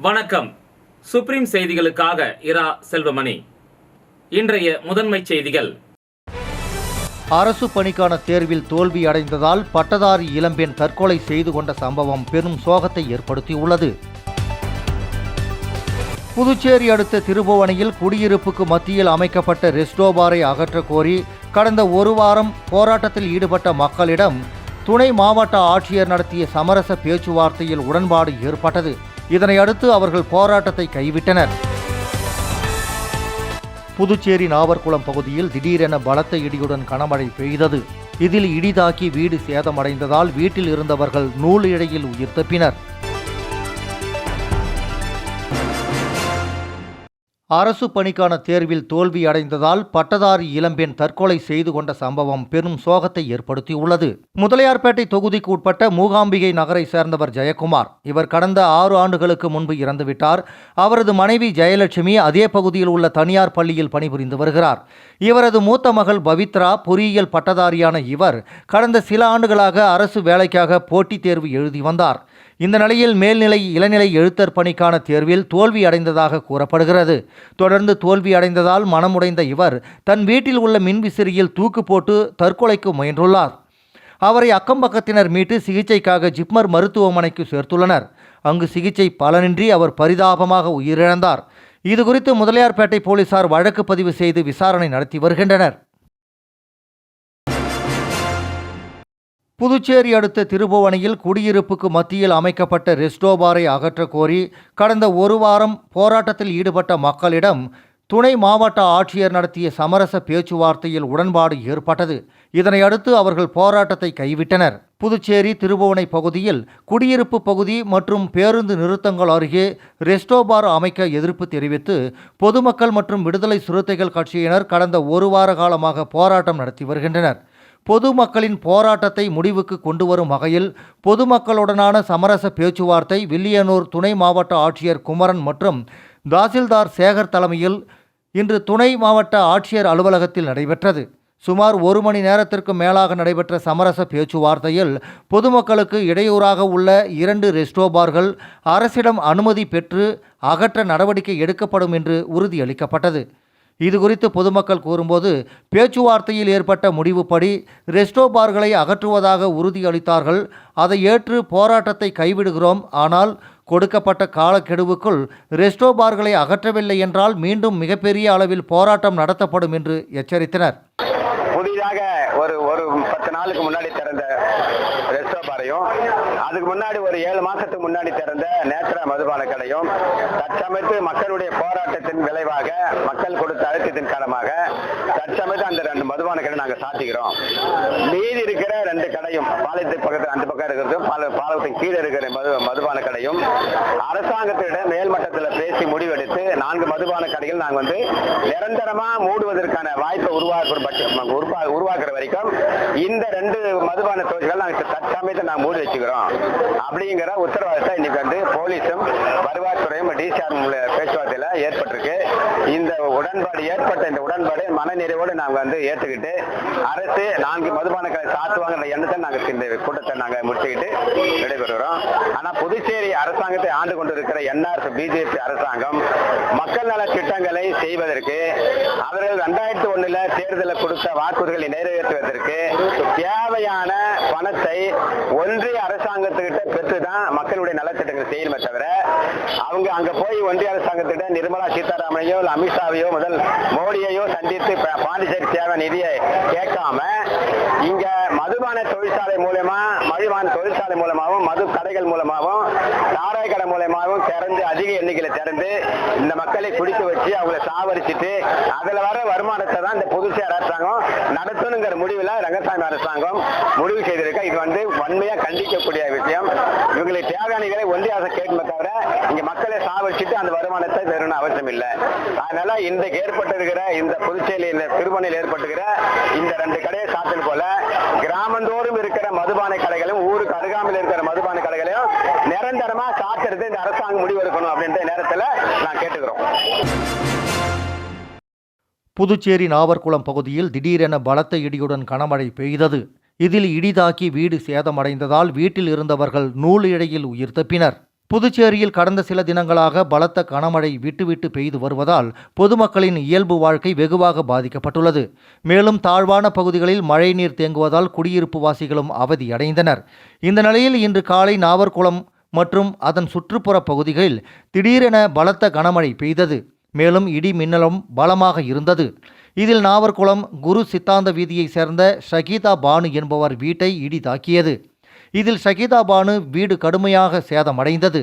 வணக்கம். சுப்ரீம் செய்திகளுக்காக இரா செல்வமணி. இன்றைய முதன்மை செய்திகள். அரசு பணிக்கான தேர்வில் தோல்வி அடைந்ததால் பட்டதாரி இளம்பெண் தற்கொலை செய்து கொண்ட சம்பவம் பெரும் சோகத்தை ஏற்படுத்தியுள்ளது. புதுச்சேரி அடுத்த திருபுவனையில் குடியிருப்புக்கு மத்தியில் அமைக்கப்பட்ட ரெஸ்டோ பாரை அகற்ற கோரி கடந்த ஒரு வாரம் போராட்டத்தில் ஈடுபட்ட மக்களிடம் துணை மாவட்ட ஆட்சியர் நடத்திய சமரச பேச்சுவார்த்தையில் உடன்பாடு ஏற்பட்டது. இதனை அடுத்து அவர்கள் போராட்டத்தை கைவிட்டனர். புதுச்சேரி நாவர்குளம் பகுதியில் திடீரென பலத்த இடியுடன் கனமழை பெய்தது. இதில் இடி தாக்கி வீடு சேதமடைந்ததால் வீட்டில் இருந்தவர்கள் நூல் இழையில் உயிர் தப்பினர். அரசு பணிக்கான தேர்வில் தோல்வி அடைந்ததால் பட்டதாரி இளம்பெண் தற்கொலை செய்து கொண்ட சம்பவம் பெரும் சோகத்தை ஏற்படுத்தியுள்ளது. முதலியார்பேட்டை தொகுதிக்கு உட்பட்ட மூகாம்பிகை நகரை சேர்ந்தவர் ஜெயக்குமார். இவர் கடந்த 6 ஆண்டுகளுக்கு முன்பு இறந்துவிட்டார். அவரது மனைவி ஜெயலட்சுமி அதே பகுதியில் உள்ள தனியார் பள்ளியில் பணிபுரிந்து வருகிறார். இவரது மூத்த மகள் பவித்ரா பொறியியல் பட்டதாரியான இவர் கடந்த சில ஆண்டுகளாக அரசு வேலைக்காக போட்டித் தேர்வு எழுதி வந்தார். இந்த நிலையில் மேல்நிலை இளநிலை எழுத்தர் பணிக்கான தேர்வில் தோல்வி அடைந்ததாக கூறப்படுகிறது. தொடர்ந்து தோல்வி அடைந்ததால் மனமுடைந்த இவர் தன் வீட்டில் உள்ள மின்விசிறியில் தூக்கு போட்டு தற்கொலைக்கு முயன்றுள்ளார். அவரை அக்கம்பக்கத்தினர் மீட்டு சிகிச்சைக்காக ஜிப்மர் மருத்துவமனைக்கு சேர்த்துள்ளனர். அங்கு சிகிச்சை பலனின்றி அவர் பரிதாபமாக உயிரிழந்தார். இதுகுறித்து முதலியார்பேட்டை போலீசார் வழக்கு பதிவு செய்து விசாரணை நடத்தி வருகின்றனர். புதுச்சேரி அடுத்த திருபுவனையில் குடியிருப்புக்கு மத்தியில் அமைக்கப்பட்ட ரெஸ்டோ பாரை அகற்ற கோரி கடந்த ஒரு வாரம் போராட்டத்தில் ஈடுபட்ட மக்களிடம் துணை மாவட்ட ஆட்சியர் நடத்திய சமரச பேச்சுவார்த்தையில் உடன்பாடு ஏற்பட்டது. இதனை அடுத்து அவர்கள் போராட்டத்தை கைவிட்டனர். புதுச்சேரி திருபுவனை பகுதியில் குடியிருப்பு பகுதி மற்றும் பேருந்து நிறுத்தங்கள் அருகே ரெஸ்டோ பார் அமைக்க எதிர்ப்பு தெரிவித்து பொதுமக்கள் மற்றும் விடுதலை சிறுத்தைகள் கட்சியினர் கடந்த ஒரு வார காலமாக போராட்டம் நடத்தி வருகின்றனர். பொதுமக்களின் போராட்டத்தை முடிவுக்கு கொண்டு வரும் வகையில் பொதுமக்களுடனான சமரச பேச்சுவார்த்தை வில்லியனூர் துணை மாவட்ட ஆட்சியர் குமரன் மற்றும் தாசில்தார் சேகர் தலைமையில் இன்று துணை மாவட்ட ஆட்சியர் அலுவலகத்தில் நடைபெற்றது. சுமார் 1 மணி நேரத்திற்கு மேலாக நடைபெற்ற சமரச பேச்சுவார்த்தையில் பொதுமக்களுக்கு இடையூறாக உள்ள 2 ரெஸ்டோ பார்கள் அரசிடம் அனுமதி பெற்று அகற்ற நடவடிக்கை எடுக்கப்படும் என்று உறுதியளிக்கப்பட்டது. இதுகுறித்து பொதுமக்கள் கூறும்போது பேச்சுவார்த்தையில் ஏற்பட்ட முடிவுப்படி ரெஸ்டோ பார்களை அகற்றுவதாக உறுதியளித்தார்கள். அதை ஏற்று போராட்டத்தை கைவிடுகிறோம். ஆனால் கொடுக்கப்பட்ட காலக்கெடுவுக்குள் ரெஸ்டோ பார்களை அகற்றவில்லை என்றால் மீண்டும் மிகப்பெரிய அளவில் போராட்டம் நடத்தப்படும் என்று எச்சரித்தனர். புதிதாக ஒரு 10 நாளுக்கு முன்னாடி திறந்த ரெஸ்டோ பாரையும் அதுக்கு முன்னாடி ஒரு 7 மாசத்துக்கு முன்னாடி திறந்த நேத்ரா மதுபான கடையும் தற்சமயத்து மக்களுடைய போராட்டத்தின் விளைவாக மக்கள் கொடுத்த அழுத்தத்தின் காரணமாக தற்சமயத்து அந்த 2 மதுபான கடை நாங்கள் சாத்திக்கிறோம். மீதி இருக்கிற 2 கடையும் பாலத்துக்கு பக்கத்தில் அந்த பக்கம் இருக்கிறதும் பாலத்துக்கு கீழே இருக்கிற மதுபான கடையும் அரசாங்கத்திடம் மேல்மட்டத்தில் பேசி முடிவெடுத்து 4 மதுபான கடைகள் நாங்கள் நிரந்தரமா மூடுவதற்கான வாய்ப்பை உருவாக்குற வரைக்கும் இந்த 2 மதுபான தொழில்கள் நாங்கள் தற்சமயத்தை நாங்கள் மூடி வச்சுக்கிறோம் அப்படிங்கிற உத்தரவாதத்தை இன்னைக்கு போலீஸும் வருவாய்த்துறையும் டிசிஆர் பேச்சுவார்த்தையில ஏற்பட்டிருக்கு. இந்த உடன்பாடு மனநிறைவோடு நாங்கள் ஏற்றுக்கிட்டு அரசு 4 மதுபான கடை சாத்துவாங்க எண்ணத்தை நாங்கள் இந்த கூட்டத்தை நாங்கள் முடிச்சுக்கிட்டு விடைபெறுகிறோம். ஆனா புதுச்சேரி அரசாங்கத்தை ஆண்டு கொண்டிருக்கிற என்ஆர்எஸ் பிஜேபி அரசாங்கம் மக்கள் நல திட்டங்களை செய்வதற்கு அவர்கள் 2001 தேர்தலில் கொடுத்த வாக்குறுதிகளை நிறைவேற்றுவதற்கு தேவையான பணத்தை ஒன்றிய அரசாங்கத்துக்கிட்ட பெற்றுதான் மக்களுடைய நலத்திட்டங்களை செய்யணுமே தவிர அவங்க அங்க போய் ஒன்றிய அரசாங்கத்திட்ட நிர்மலா சீதாராமனையோ அமித்ஷாவையோ முதல் மோடியையோ சந்தித்து பாண்டிச்சேரி தேவை நிதியை கேட்காம இங்க மதுபான தொழிற்சாலை மூலமாகவும் மது கடைகள் மூலமாகவும் சாராய கடை மூலமாகவும் திறந்து அதிக எண்ணிக்கையில திறந்து இந்த மக்களை குடிக்க வச்சு அவங்களை சாவடிச்சுட்டு அதுல வர வருமானத்தை தான் இந்த புதுச்சேரி அரசாங்கம் நடத்தணுங்கிற முடிவில் ரங்கசாமி அரசாங்கம் முடிவு செய்திருக்க. இது வன்மையா கண்டிக்கக்கூடிய விஷயம். இவங்களுக்கு தேவையானகளை ஒன்றிய அரசு கேட்குமே தவிர இங்க மக்களை சாவடிச்சுட்டு அந்த வருமானத்தை பெறணும் அவசியம் இல்லை. அதனால இன்றைக்கு ஏற்பட்டிருக்கிற இந்த புதுச்சேரி திருமணையில் ஏற்பட்டுகிற இந்த 2 கடையை சாத்தல் போல கிராமந்தோறும் இருக்கிற மதுபான கடைகளும் ஊருக்கு அருகாமையில் இருக்கிற மதுபான கடைகளையும் நிரந்தரமா சாத்துறது இந்த அரசாங்கம் முடிவெடுக்கணும் அப்படின்ற நேரத்தில் நான் கேட்டுக்கிறோம். புதுச்சேரி நாவர்குளம் பகுதியில் திடீரென பலத்த இடியுடன் கனமழை பெய்தது. இதில் இடி தாக்கி வீடு சேதமடைந்ததால் வீட்டில் இருந்தவர்கள் நூல் இழையில் உயிர் தப்பினர். புதுச்சேரியில் கடந்த சில தினங்களாக பலத்த கனமழை விட்டுவிட்டு பெய்து வருவதால் பொதுமக்களின் இயல்பு வாழ்க்கை வெகுவாக பாதிக்கப்பட்டுள்ளது. மேலும் தாழ்வான பகுதிகளில் மழைநீர் தேங்குவதால் குடியிருப்பு வாசிகளும் அவதியடைந்தனர். இந்த நிலையில் இன்று காலை நாவர்குளம் மற்றும் அதன் சுற்றுப்புற பகுதிகளில் திடீரென பலத்த கனமழை பெய்தது. மேலும் இடி மின்னலும் பலமாக இருந்தது. இதில் நாவர்குளம் குரு சித்தாந்த வீதியைச் சேர்ந்த ஷகீதா பானு என்பவர் வீட்டை இடி தாக்கியது. இதில் ஷகீதா பானு வீடு கடுமையாக சேதமடைந்தது.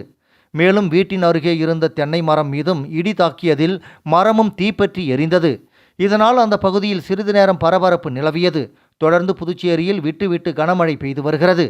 மேலும் வீட்டின் அருகே இருந்த தென்னை மரம் மீதும் இடி தாக்கியதில் மரமும் தீப்பற்றி எரிந்தது. இதனால் அந்த பகுதியில் சிறிது நேரம் பரபரப்பு நிலவியது. தொடர்ந்து புதுச்சேரியில் விட்டு கனமழை பெய்து வருகிறது.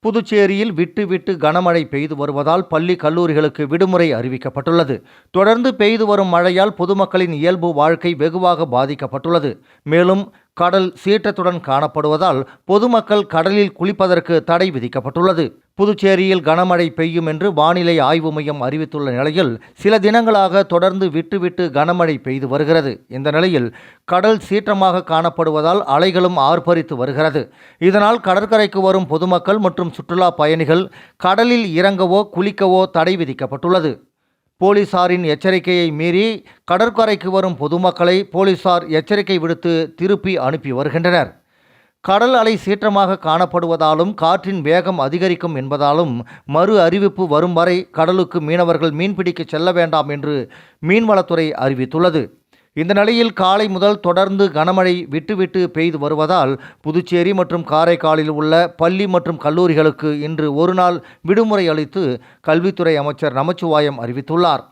புதுச்சேரியில் விட்டு கனமழை பெய்து வருவதால் பள்ளி கல்லூரிகளுக்கு விடுமுறை அறிவிக்கப்பட்டுள்ளது. தொடர்ந்து பெய்து வரும் மழையால் பொதுமக்களின் இயல்பு வாழ்க்கை வெகுவாக பாதிக்கப்பட்டுள்ளது. மேலும் கடல் சீற்றத்துடன் காணப்படுவதால் பொதுமக்கள் கடலில் குளிப்பதற்கு தடை விதிக்கப்பட்டுள்ளது. புதுச்சேரியில் கனமழை பெய்யும் என்று வானிலை ஆய்வு மையம் அறிவித்துள்ள நிலையில் சில தினங்களாக தொடர்ந்து விட்டு கனமழை பெய்து வருகிறது. இந்த நிலையில் கடல் சீற்றமாக காணப்படுவதால் அலைகளும் ஆர்ப்பரித்து வருகிறது. இதனால் கடற்கரைக்கு வரும் பொதுமக்கள் மற்றும் சுற்றுலா பயணிகள் கடலில் இறங்கவோ குளிக்கவோ தடை விதிக்கப்பட்டுள்ளது. போலீசாரின் எச்சரிக்கையை மீறி கடற்கரைக்கு வரும் பொதுமக்களை போலீசார் எச்சரிக்கை விடுத்து திருப்பி அனுப்பி வருகின்றனர். கடல் அலை சீற்றமாக காணப்படுவதாலும் காற்றின் வேகம் அதிகரிக்கும் என்பதாலும் மறு அறிவிப்பு வரும் வரை கடலுக்கு மீனவர்கள் மீன்பிடிக்க செல்ல வேண்டாம் என்று மீன்வளத்துறை அறிவித்துள்ளது. இந்த நிலையில் காலை முதல் தொடர்ந்து கனமழை விட்டு பெய்து வருவதால் புதுச்சேரி மற்றும் காரைக்காலில் உள்ள பள்ளி மற்றும் கல்லூரிகளுக்கு இன்று ஒரு நாள் விடுமுறை அளித்து கல்வித்துறை அமைச்சர் நமச்சிவாயம் அறிவித்துள்ளார்.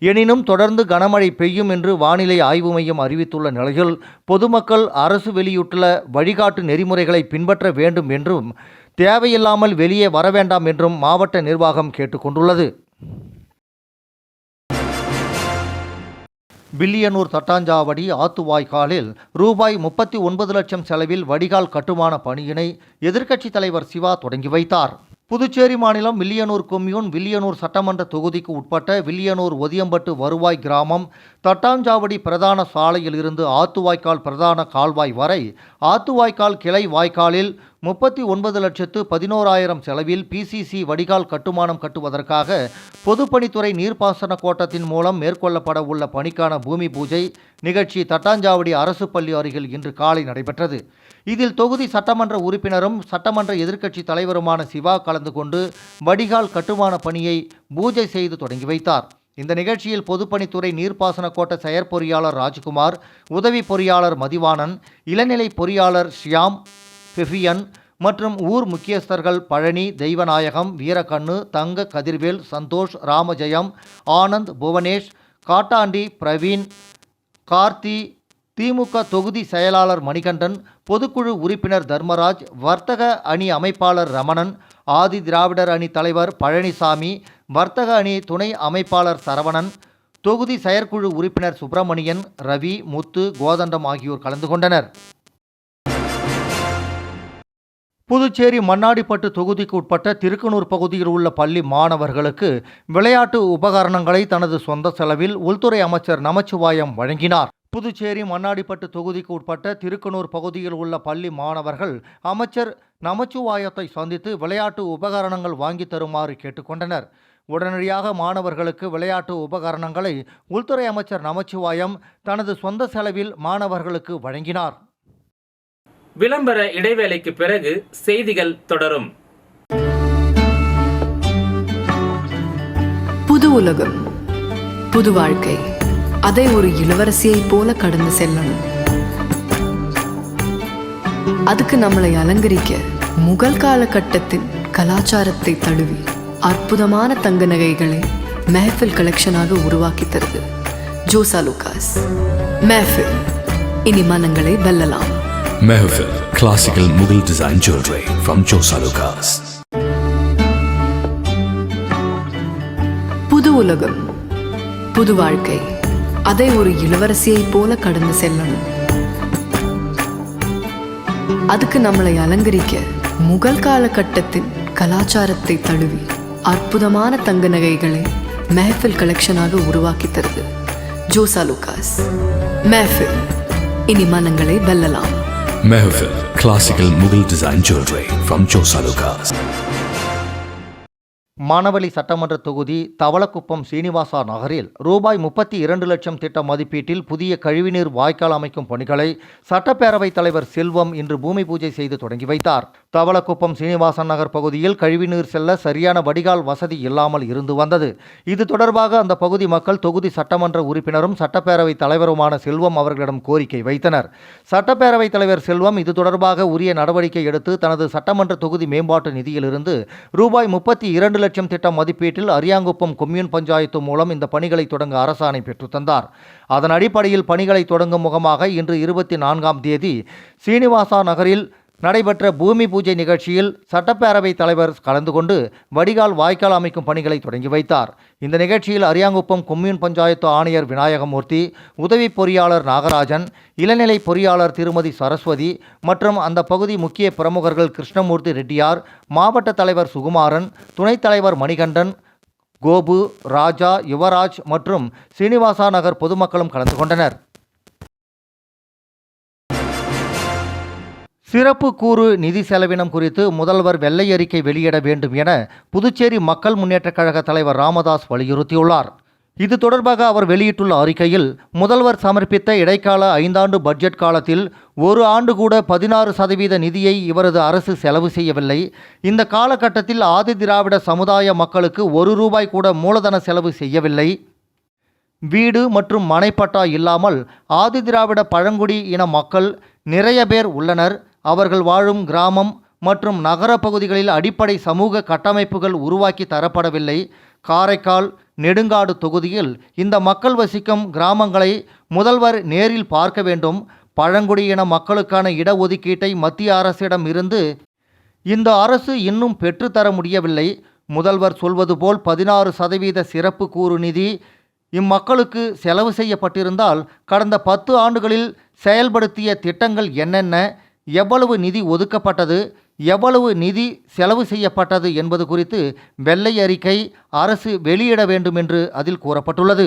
எனினும் தொடர்ந்து கனமழை பெய்யும் என்று வானிலை ஆய்வு மையம் அறிவித்துள்ள நிலையில் பொதுமக்கள் அரசு வெளியிட்டுள்ள வழிகாட்டு நெறிமுறைகளை பின்பற்ற வேண்டும் என்றும் தேவையில்லாமல் வெளியே வர வேண்டாம் என்றும் மாவட்ட நிர்வாகம் கேட்டுக்கொண்டுள்ளது. வில்லியனூர் தட்டாஞ்சாவடி ஆத்துவாய்க்காலில் ரூபாய் 39 லட்சம் செலவில் வடிகால் கட்டுமான பணியினை எதிர்க்கட்சித் தலைவர் சிவா தொடங்கி வைத்தார். புதுச்சேரி மாநிலம் வில்லியனூர் கொம்யூன் வில்லியனூர் சட்டமன்ற தொகுதிக்கு உட்பட்ட வில்லியனூர் ஒதியம்பட்டு வருவாய் கிராமம் தட்டாஞ்சாவடி பிரதான சாலையில் இருந்து ஆத்துவாய்க்கால் பிரதான கால்வாய் வரை ஆத்துவாய்க்கால் கிளை வாய்க்காலில் 39,11,000 செலவில் பிசிசி வடிகால் கட்டுமானம் கட்டுவதற்காக பொதுப்பணித்துறை நீர்ப்பாசன கோட்டத்தின் மூலம் மேற்கொள்ளப்பட உள்ள பணிக்கான பூமி பூஜை நிகழ்ச்சி தட்டாஞ்சாவடி அரசு பள்ளி அருகில் இன்று காலை நடைபெற்றது. இதில் தொகுதி சட்டமன்ற உறுப்பினரும் சட்டமன்ற எதிர்க்கட்சி தலைவருமான சிவா கலந்து கொண்டு வடிகால் கட்டுமான பணியை பூஜை செய்து தொடங்கி வைத்தார். இந்த நிகழ்ச்சியில் பொதுப்பணித்துறை நீர்ப்பாசன கோட்ட செயற்பொறியாளர் ராஜ்குமார், உதவி பொறியாளர் மதிவாணன், இளநிலை பொறியாளர் ஷியாம், பெஃபியன் மற்றும் ஊர் முக்கியஸ்தர்கள் பழனி, தெய்வநாயகம், வீரக்கண்ணு, தங்க, கதிர்வேல், சந்தோஷ், ராமஜெயம், ஆனந்த், புவனேஷ், காட்டாண்டி, பிரவீன், கார்த்தி, திமுக தொகுதி செயலாளர் மணிகண்டன், பொதுக்குழு உறுப்பினர் தர்மராஜ், வர்த்தக அணி அமைப்பாளர் ரமணன், ஆதி திராவிடர் அணி தலைவர் பழனிசாமி, வர்த்தக அணி துணை அமைப்பாளர் சரவணன், தொகுதி செயற்குழு உறுப்பினர் சுப்பிரமணியன், ரவி, முத்து, கோதண்டம் ஆகியோர் கலந்து கொண்டனர். புதுச்சேரி மண்ணாடிப்பட்டு தொகுதிக்கு உட்பட்ட திருக்கனூர் பகுதியில் உள்ள பள்ளி மாணவர்களுக்கு விளையாட்டு உபகரணங்களை தனது சொந்த செலவில் உள்துறை அமைச்சர் நமச்சிவாயம் வழங்கினார். புதுச்சேரி மண்ணாடிப்பட்டு தொகுதிக்கு உட்பட்ட திருக்கனூர் பகுதியில் உள்ள பள்ளி மாணவர்கள் அமைச்சர் நமச்சிவாயத்தை சந்தித்து விளையாட்டு உபகரணங்கள் வாங்கி தருமாறு கேட்டுக்கொண்டனர். உடனடியாக மாணவர்களுக்கு விளையாட்டு உபகரணங்களை உள்துறை அமைச்சர் நமச்சிவாயம் தனது சொந்த செலவில் மாணவர்களுக்கு வழங்கினார். விளம்பர இடைவேளைக்கு பிறகு செய்திகள் தொடரும். புது உலகம், புது வாழ்க்கை, அதை ஒரு இளவரசியை போல கடந்து செல்லணும். அதுக்கு நம்மளை அலங்கரிக்க முகல் காலகட்டத்தின் கலாச்சாரத்தை தழுவி அற்புதமான தங்க நகைகளை மெஹஃபில் கலெக்ஷனாக உருவாக்கி தருது ஜோசா லூகாஸ். மெஹஃபில், இனி மனங்களை வெல்லலாம். Mehfil, classical Mughal design jewelry from Josa Lucas. புது உலகம், புது வாழ்க்கை, அதை ஒரு இளவரசியை போல கடந்து செல்லணும். அதுக்கு நம்மளை அலங்கரிக்க முகல் காலகட்டத்தின் கலாச்சாரத்தை தழுவி அற்புதமான தங்க நகைகளை மெஹஃபில் கலெக்ஷனாக உருவாக்கி தருது ஜோசா லூகாஸ். மெஹஃபில், இனி மனங்களை வெல்லலாம். Mehfil Classical Mughal Design Jewelry from Chosalukas. மானவலி சட்டமன்ற தொகுதி தவளக்குப்பம் சீனிவாசா நகரில் ரூபாய் 32 லட்சம் திட்ட மதிப்பீட்டில் புதிய கழிவுநீர் வாய்க்கால் அமைக்கும் பணிகளை சட்டப்பேரவைத் தலைவர் செல்வம் இன்று பூமி பூஜை செய்து தொடங்கி வைத்தார். தவளக்குப்பம் சீனிவாசன் நகர் பகுதியில் கழிவுநீர் செல்ல சரியான வடிகால் வசதி இல்லாமல் இருந்து வந்தது. இது தொடர்பாக அந்த பகுதி மக்கள் தொகுதி சட்டமன்ற உறுப்பினரும் சட்டப்பேரவைத் தலைவருமான செல்வம் அவர்களிடம் கோரிக்கை வைத்தனர். சட்டப்பேரவைத் தலைவர் செல்வம் இது தொடர்பாக உரிய நடவடிக்கை எடுத்து தனது சட்டமன்ற தொகுதி மேம்பாட்டு நிதியிலிருந்து ரூபாய் 32 லட்சம் திட்ட மதிப்பீட்டில் அரியாங்குப்பம் கொம்யூன் பஞ்சாயத்து மூலம் இந்த பணிகளை தொடங்க அரசாணை பெற்றுத் தந்தார். அதன் அடிப்படையில் பணிகளை தொடங்கும் முகமாக இன்று 24ஆம் தேதி சீனிவாசா நகரில் நடைபெற்ற பூமி பூஜை நிகழ்ச்சியில் சட்டப்பேரவைத் தலைவர் கலந்து கொண்டு வடிகால் வாய்க்கால் அமைக்கும் பணிகளை தொடங்கி வைத்தார். இந்த நிகழ்ச்சியில் அரியாங்குப்பம் கொம்யூன் பஞ்சாயத்து ஆணையர் விநாயகமூர்த்தி, உதவி பொறியாளர் நாகராஜன், இளநிலை பொறியாளர் திருமதி சரஸ்வதி மற்றும் அந்த பகுதி முக்கிய பிரமுகர்கள் கிருஷ்ணமூர்த்தி ரெட்டியார், மாவட்ட தலைவர் சுகுமாரன், துணைத் தலைவர் மணிகண்டன், கோபு, ராஜா, யுவராஜ் மற்றும் சீனிவாசா நகர் பொதுமக்களும் கலந்து கொண்டனர். சிறப்பு கூறு நிதி செலவினம் குறித்து முதல்வர் வெள்ளை அறிக்கை வெளியிட வேண்டும் என புதுச்சேரி மக்கள் முன்னேற்றக் கழக தலைவர் ராமதாஸ் வலியுறுத்தியுள்ளார். இது தொடர்பாக அவர் வெளியிட்டுள்ள அறிக்கையில், முதல்வர் சமர்ப்பித்த இடைக்கால 5 ஆண்டு பட்ஜெட் காலத்தில் ஒரு ஆண்டு கூட 16% நிதியை இவரது அரசு செலவு செய்யவில்லை. இந்த காலகட்டத்தில் ஆதி திராவிட சமுதாய மக்களுக்கு 1 ரூபாய் கூட மூலதன செலவு செய்யவில்லை. வீடு மற்றும் மனைப்பட்டா இல்லாமல் ஆதி திராவிட பழங்குடி இன மக்கள் நிறைய பேர் உள்ளனர். அவர்கள் வாழும் கிராமம் மற்றும் நகர பகுதிகளில் அடிப்படை சமூக கட்டமைப்புகள் உருவாக்கி தரப்படவில்லை. காரைக்கால், நெடுங்காடு தொகுதியில் இந்த மக்கள் வசிக்கும் கிராமங்களை முதல்வர் நேரில் பார்க்க வேண்டும். பழங்குடியின மக்களுக்கான இடஒதுக்கீட்டை மத்திய அரசிடம் இருந்து இந்த அரசு இன்னும் பெற்றுத்தர முடியவில்லை. முதல்வர் சொல்வது போல் 16% சிறப்பு கூறு நிதி இம்மக்களுக்கு செலவு செய்யப்பட்டிருந்தால் கடந்த 10 ஆண்டுகளில் செயல்படுத்திய திட்டங்கள் என்னென்ன, எவ்வளவு நிதி ஒதுக்கப்பட்டது, எவ்வளவு நிதி செலவு செய்யப்பட்டது என்பது குறித்து வெள்ளை அறிக்கை அரசு வெளியிட வேண்டும் என்று அதில் கூறப்பட்டுள்ளது.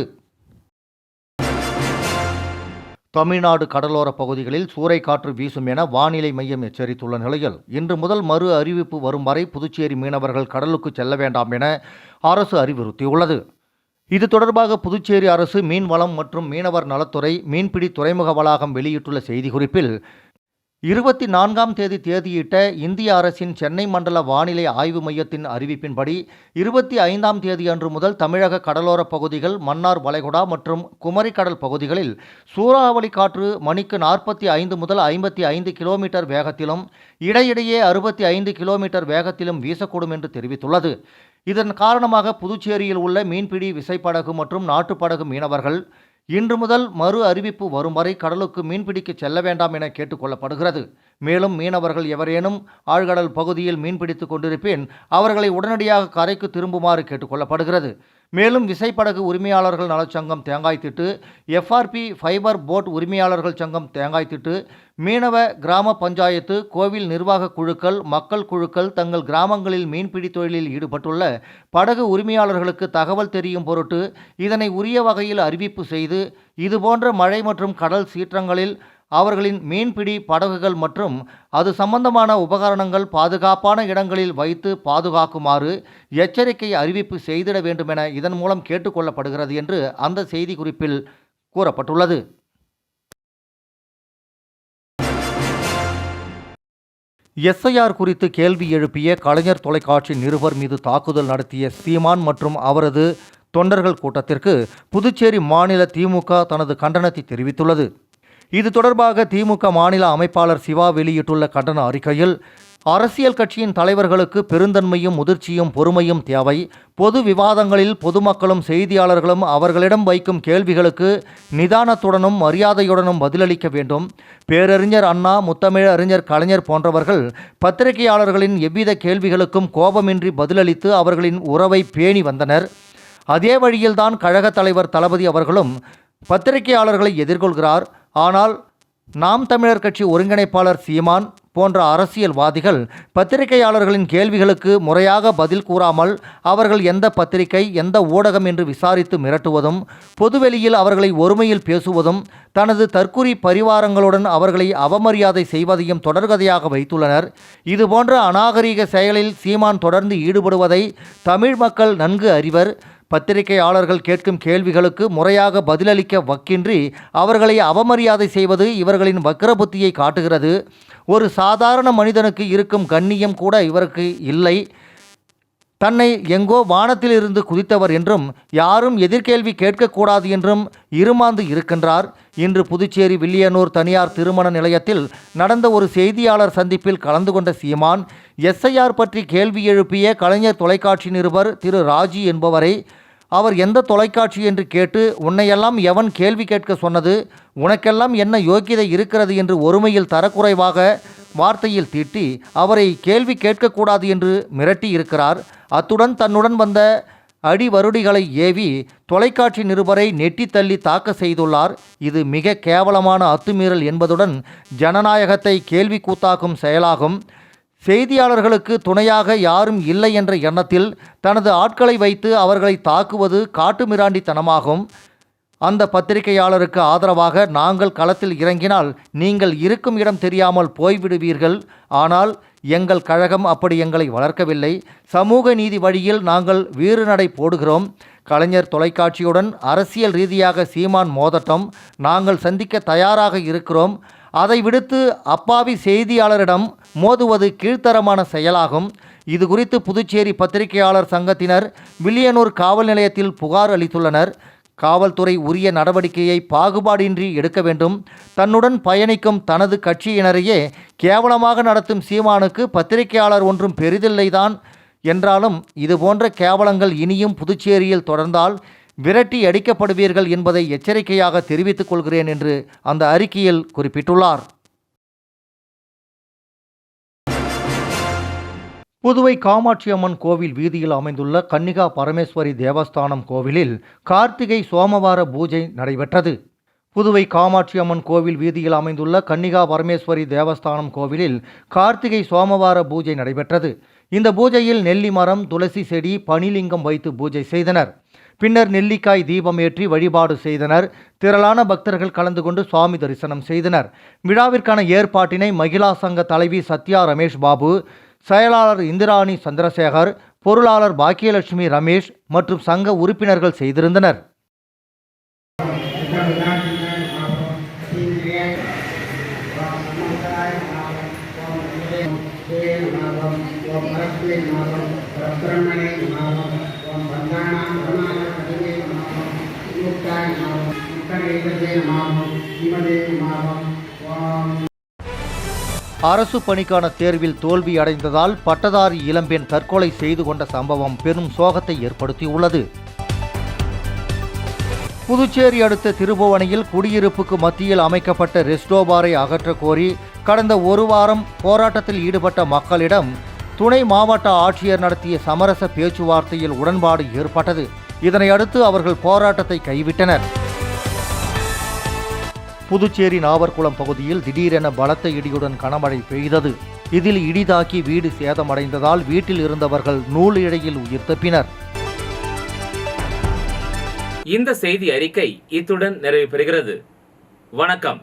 தமிழ்நாடு கடலோர பகுதிகளில் சூறைக்காற்று வீசும் என வானிலை மையம் எச்சரித்துள்ள நிலையில் இன்று முதல் மறு அறிவிப்பு வரும் வரை புதுச்சேரி மீனவர்கள் கடலுக்கு செல்ல வேண்டாம் என அரசு அறிவுறுத்தியுள்ளது. இது தொடர்பாக புதுச்சேரி அரசு மீன்வளம் மற்றும் மீனவர் நலத்துறை மீன்பிடி துறைமுக வளாகம் வெளியிட்டுள்ள செய்திக்குறிப்பில், 24ஆம் தேதி தேதியிட்ட இந்திய அரசின் சென்னை மண்டல வானிலை ஆய்வு மையத்தின் அறிவிப்பின்படி 25ஆம் தேதி அன்று முதல் தமிழக கடலோர பகுதிகள், மன்னார் வளைகுடா மற்றும் குமரிக்கடல் பகுதிகளில் சூறாவளி காற்று மணிக்கு 45 முதல் 55 கிலோமீட்டர் வேகத்திலும் இடையிடையே 65 கிலோமீட்டர் வேகத்திலும் வீசக்கூடும் என்று தெரிவித்துள்ளது. இதன் காரணமாக புதுச்சேரியில் உள்ள மீன்பிடி விசைப்படகு மற்றும் நாட்டுப்படகு மீனவர்கள் இன்று முதல் மறு அறிவிப்பு வரும் வரை கடலுக்கு மீன்பிடிக்க செல்ல வேண்டாம் என கேட்டுக்கொள்ளப்படுகிறது. மேலும் மீனவர்கள் எவரேனும் ஆழ்கடல் பகுதியில் மீன்பிடித்து கொண்டிருப்பின் அவர்களை உடனடியாக கரைக்கு திரும்புமாறு கேட்டுக்கொள்ளப்படுகிறது. மேலும் விசைப்படகு உரிமையாளர்கள் நலச்சங்கம் தேங்காய்த்திட்டு, எஃப்ஆர்பி ஃபைபர் போட் உரிமையாளர்கள் சங்கம் தேங்காய்த்திட்டு, மீனவ கிராம பஞ்சாயத்து, கோவில் நிர்வாக குழுக்கள், மக்கள் குழுக்கள் தங்கள் கிராமங்களில் மீன்பிடி தொழிலில் ஈடுபட்டுள்ள படகு உரிமையாளர்களுக்கு தகவல் தெரியும் பொருட்டு இதனை உரிய வகையில் அறிவிப்பு செய்து இதுபோன்ற மழை மற்றும் கடல் சீற்றங்களில் அவர்களின் மீன்பிடி படகுகள் மற்றும் அது சம்பந்தமான உபகரணங்கள் பாதுகாப்பான இடங்களில் வைத்து பாதுகாக்குமாறு எச்சரிக்கை அறிவிப்பு செய்திட வேண்டுமென இதன் மூலம் கேட்டுக்கொள்ளப்படுகிறது என்று அந்த செய்திக்குறிப்பில் கூறப்பட்டுள்ளது. எஸ்ஐஆர் குறித்து கேள்வி எழுப்பிய கலைஞர் தொலைக்காட்சி நிருபர் மீது தாக்குதல் நடத்திய சீமான் மற்றும் அவரது தொண்டர்கள் கூட்டத்திற்கு புதுச்சேரி மாநில திமுக தனது கண்டனத்தை தெரிவித்துள்ளது. இது தொடர்பாக திமுக மாநில அமைப்பாளர் சிவா வெளியிட்டுள்ள கண்டன அறிக்கையில், அரசியல் கட்சியின் தலைவர்களுக்கு பெருந்தன்மையும் முதிர்ச்சியும் பொறுமையும் தேவை. பொது விவாதங்களில் பொதுமக்களும் செய்தியாளர்களும் அவர்களிடம் வைக்கும் கேள்விகளுக்கு நிதானத்துடனும் மரியாதையுடனும் பதிலளிக்க வேண்டும். பேரறிஞர் அண்ணா, முத்தமிழ் அறிஞர் கலைஞர் போன்றவர்கள் பத்திரிகையாளர்களின் எவ்வித கேள்விகளுக்கும் கோபமின்றி பதிலளித்து அவர்களின் உறவை பேணி வந்தனர். அதே வழியில்தான் கழக தலைவர் தளபதி அவர்களும் பத்திரிகையாளர்களை எதிர்கொள்கிறார். ஆனால் நாம் தமிழர் கட்சி ஒருங்கிணைப்பாளர் சீமான் போன்ற அரசியல்வாதிகள் பத்திரிகையாளர்களின் கேள்விகளுக்கு முறையாக பதில் கூறாமல் அவர்கள் எந்த பத்திரிகை எந்த ஊடகம் என்று விசாரித்து மிரட்டுவதும் பொதுவெளியில் அவர்களை ஒருமையில் பேசுவதும் தனது தற்குறி பரிவாரங்களுடன் அவர்களை அவமரியாதை செய்வதையும் தொடர்கதையாக வைத்துள்ளனர். இதுபோன்ற அநாகரீக செயலில் சீமான் தொடர்ந்து ஈடுபடுவதை தமிழ் மக்கள் நன்கு அறிவர். பத்திரிகையாளர்கள் கேட்கும் கேள்விகளுக்கு முறையாக பதிலளிக்க வக்கின்றி அவர்களை அவமரியாதை செய்வது இவர்களின் வக்ரபுத்தியை காட்டுகிறது. ஒரு சாதாரண மனிதனுக்கு இருக்கும் கண்ணியம் கூட இவருக்கு இல்லை. தன்னை எங்கோ வானத்தில் இருந்து குதித்தவர் என்றும் யாரும் எதிர்கேள்வி கேட்கக்கூடாது என்றும் இருமாந்து இருக்கின்றார். இன்று புதுச்சேரி வில்லியனூர் தனியார் திருமண நிலையத்தில் நடந்த ஒரு செய்தியாளர் சந்திப்பில் கலந்து கொண்ட சீமான் எஸ்ஐஆர் பற்றி கேள்வி எழுப்பிய கலைஞர் தொலைக்காட்சி நிருபர் திரு ராஜி என்பவரை அவர் எந்த தொலைக்காட்சி என்று கேட்டு உன்னையெல்லாம் எவன் கேள்வி கேட்க சொன்னது, உனக்கெல்லாம் என்ன யோக்கியதை இருக்கிறது என்று ஒருமையில் தரக்குறைவாக வார்த்தையில் தீட்டி அவரை கேள்வி கேட்கக்கூடாது என்று மிரட்டி இருக்கிறார். அத்துடன் தன்னுடன் வந்த அடிவருடிகளை ஏவி தொலைக்காட்சி நிருபரை நெட்டி தள்ளி தாக்க செய்துள்ளார். இது மிக கேவலமான அத்துமீறல் என்பதுடன் ஜனநாயகத்தை கேள்வி கூத்தாக்கும் செயலாகும். செய்தியாளர்களுக்கு துணையாக யாரும் இல்லை என்ற எண்ணத்தில் தனது ஆட்களை வைத்து அவர்களை தாக்குவது காட்டுமிராண்டித்தனமாகும். அந்த பத்திரிகையாளருக்கு ஆதரவாக நாங்கள் களத்தில் இறங்கினால் நீங்கள் இருக்கும் இடம் தெரியாமல் போய்விடுவீர்கள். ஆனால் எங்கள் கழகம் அப்படி எங்களை வளர்க்கவில்லை. சமூக நீதி வழியில் நாங்கள் வீறுநடை போடுகிறோம். கலைஞர் தொலைக்காட்சியுடன் அரசியல் ரீதியாக சீமான் மோதட்டம், நாங்கள் சந்திக்க தயாராக இருக்கிறோம். அதை விடுத்து அப்பாவி செய்தியாளரிடம் மோதுவது கீழ்த்தரமான செயலாகும். இது குறித்து புதுச்சேரி பத்திரிகையாளர் சங்கத்தினர் வில்லியனூர் காவல் நிலையத்தில் புகார் அளித்துள்ளனர். காவல்துறை உரிய நடவடிக்கையை பாகுபாடின்றி எடுக்க வேண்டும். தன்னுடன் பயணிக்கும் தனது கட்சியினரையே கேவலமாக நடத்தும் சீமானுக்கு பத்திரிகையாளர் ஒன்றும் பெரிதில்லைதான் என்றாலும் இதுபோன்ற கேவலங்கள் இனியும் புதுச்சேரியில் தொடர்ந்தால் விரட்டி அடிக்கப்படுவீர்கள் என்பதை எச்சரிக்கையாக தெரிவித்துக் கொள்கிறேன் என்று அந்த அறிக்கையில் குறிப்பிட்டுள்ளார். புதுவை காமாட்சி அம்மன் கோவில் வீதியில் அமைந்துள்ள கன்னிகா பரமேஸ்வரி தேவஸ்தானம் கோவிலில் கார்த்திகை சோமவார பூஜை நடைபெற்றது. புதுவை காமாட்சி அம்மன் கோவில் வீதியில் அமைந்துள்ள கன்னிகா பரமேஸ்வரி தேவஸ்தானம் கோவிலில் கார்த்திகை சோமவார பூஜை நடைபெற்றது. இந்த பூஜையில் நெல்லி மரம், துளசி செடி, பனிலிங்கம் வைத்து பூஜை செய்தனர். பின்னர் நெல்லிக்காய் தீபம் ஏற்றி வழிபாடு செய்தனர். திரளான பக்தர்கள் கலந்து கொண்டு சுவாமி தரிசனம் செய்தனர். விழாவிற்கான ஏற்பாட்டினை மகிழா சங்க தலைவி சத்யா ரமேஷ் பாபு, செயலாளர் இந்திராணி சந்திரசேகர், பொருளாளர் பாக்கியலட்சுமி ரமேஷ் மற்றும் சங்க உறுப்பினர்கள் செய்திருந்தனர். அரசு பணிக்கான தேர்வில் தோல்வி அடைந்ததால் பட்டதாரி இளம்பெண் தற்கொலை செய்து கொண்ட சம்பவம் பெரும் சோகத்தை ஏற்படுத்தியுள்ளது. புதுச்சேரி அடுத்த திருபுவனையில் குடியிருப்புக்கு மத்தியில் அமைக்கப்பட்ட ரெஸ்டோ பாரை அகற்ற கோரி கடந்த ஒரு வாரம் போராட்டத்தில் ஈடுபட்ட மக்களிடம் துணை மாவட்ட ஆட்சியர் நடத்திய சமரச பேச்சுவார்த்தையில் உடன்பாடு ஏற்பட்டது. இதனை அடுத்து அவர்கள் போராட்டத்தை கைவிட்டனர். புதுச்சேரி நாவர்குளம் பகுதியில் திடீரென பலத்த இடியுடன் கனமழை பெய்தது. இதில் இடிதாக்கி வீடு சேதமடைந்ததால் வீட்டில் இருந்தவர்கள் நூல் இழையில் உயிர் தப்பினர். இந்த செய்தி அறிக்கை இத்துடன் நிறைவு பெறுகிறது. வணக்கம்.